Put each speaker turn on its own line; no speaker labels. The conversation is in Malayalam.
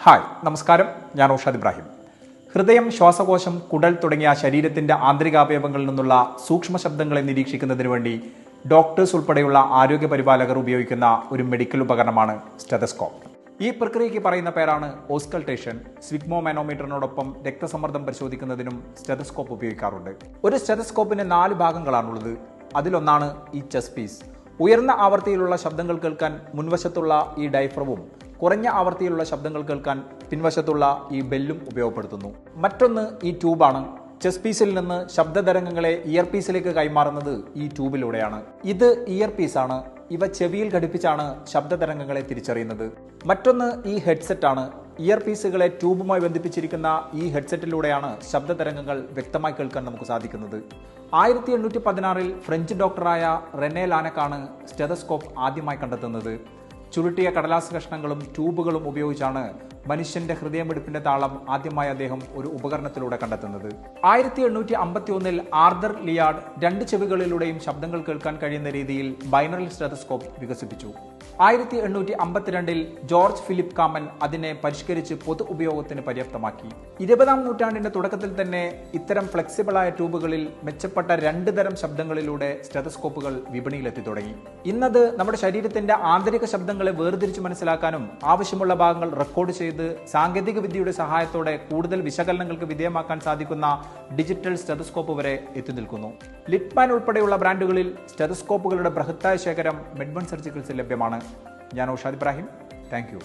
ഹായ് നമസ്കാരം, ഞാൻ ഔഷാദ് ഇബ്രാഹിം. ഹൃദയം, ശ്വാസകോശം, കുടൽ തുടങ്ങിയ ശരീരത്തിന്റെ ആന്തരികാവയവങ്ങളിൽ നിന്നുള്ള സൂക്ഷ്മ ശബ്ദങ്ങളെ നിരീക്ഷിക്കുന്നതിന് വേണ്ടി ഡോക്ടേഴ്സ് ഉൾപ്പെടെയുള്ള ആരോഗ്യ പരിപാലകർ ഉപയോഗിക്കുന്ന ഒരു മെഡിക്കൽ ഉപകരണമാണ് സ്റ്റെതസ്കോപ്പ്. ഈ പ്രക്രിയയ്ക്ക് പറയുന്ന പേരാണ് ഓസ്കൾട്ടേഷൻ. സ്വിഗ്മോമാനോമീറ്ററിനോടൊപ്പം രക്തസമ്മർദ്ദം പരിശോധിക്കുന്നതിനും സ്റ്റെതസ്കോപ്പ് ഉപയോഗിക്കാറുണ്ട്. ഒരു സ്റ്റെതസ്കോപ്പിന് 4 ഭാഗങ്ങളാണുള്ളത്. അതിലൊന്നാണ് ഈ ചെസ്റ്റ് പീസ്. ഉയർന്ന ആവൃത്തിയിലുള്ള ശബ്ദങ്ങൾ കേൾക്കാൻ മുൻവശത്തുള്ള ഈ ഡയഫ്രവും കുറഞ്ഞ ആവൃത്തിയിലുള്ള ശബ്ദങ്ങൾ കേൾക്കാൻ പിൻവശത്തുള്ള ഈ ബെല്ലും ഉപയോഗപ്പെടുത്തുന്നു. മറ്റൊന്ന് ഈ ട്യൂബാണ്. ചെസ്റ്റ് പീസിൽ നിന്ന് ശബ്ദതരംഗങ്ങളെ ഇയർ പീസിലേക്ക് കൈമാറുന്നത് ഈ ട്യൂബിലൂടെയാണ്. ഇത് ഇയർ പീസാണ്. ഇവ ചെവിയിൽ ഘടിപ്പിച്ചാണ് ശബ്ദതരംഗങ്ങളെ തിരിച്ചറിയുന്നത്. മറ്റൊന്ന് ഈ ഹെഡ്സെറ്റ് ആണ്. ഇയർ പീസുകളെ ട്യൂബുമായി ബന്ധിപ്പിച്ചിരിക്കുന്ന ഈ ഹെഡ്സെറ്റിലൂടെയാണ് ശബ്ദതരംഗങ്ങൾ വ്യക്തമായി കേൾക്കാൻ നമുക്ക് സാധിക്കുന്നത്. 1816 ഫ്രഞ്ച് ഡോക്ടറായ റെനെ ലാനക്കാണ് സ്റ്റെതസ്കോപ്പ് ആദ്യമായി കണ്ടെത്തുന്നത്. ചുരുട്ടിയ കടലാസ് കഷ്ണങ്ങളും ട്യൂബുകളും ഉപയോഗിച്ചാണ് മനുഷ്യന്റെ ഹൃദയമിടിപ്പിന്റെ താളം ആദ്യമായി അദ്ദേഹം ഒരു ഉപകരണത്തിലൂടെ കണ്ടെത്തുന്നത്. 1851 ആർതർ ലിയാഡ് 2 ചെവികളിലൂടെയും ശബ്ദങ്ങൾ കേൾക്കാൻ കഴിയുന്ന രീതിയിൽ ബൈനറൽ സ്റ്റെതസ്കോപ്പ് വികസിപ്പിച്ചു. 1852 ജോർജ് ഫിലിപ്പ് കാമൻ അതിനെ പരിഷ്കരിച്ച് പൊതു ഉപയോഗത്തിന് പര്യാപ്തമാക്കി. 20-ാം നൂറ്റാണ്ടിന്റെ തുടക്കത്തിൽ തന്നെ ഇത്തരം ഫ്ലെക്സിബിളായ ട്യൂബുകളിൽ മെച്ചപ്പെട്ട 2 തരം ശബ്ദങ്ങളിലൂടെ സ്റ്റെതസ്കോപ്പുകൾ വിപണിയിലെത്തി തുടങ്ങി. ഇന്നത് നമ്മുടെ ശരീരത്തിന്റെ ആന്തരിക ശബ്ദങ്ങളെ വേർതിരിച്ച് മനസ്സിലാക്കാനും ആവശ്യമുള്ള ഭാഗങ്ങൾ റെക്കോർഡ് ചെയ്ത് സാങ്കേതിക വിദ്യയുടെ സഹായത്തോടെ കൂടുതൽ വിശകലനങ്ങൾക്ക് വിധേയമാക്കാൻ സാധിക്കുന്ന ഡിജിറ്റൽ സ്റ്റെതസ്കോപ്പ് വരെ എത്തി നിൽക്കുന്നു. ലിറ്റ്മാൻ ഉൾപ്പെടെയുള്ള ബ്രാൻഡുകളിൽ സ്റ്റെതസ്കോപ്പുകളുടെ ബൃഹത്തായ ശേഖരം മെഡ്ബൺ സർജിക്കൽസിൽ ലഭ്യമാണ്. ഞാൻ ഔഷാദ് ഇബ്രാഹിം. Thank you.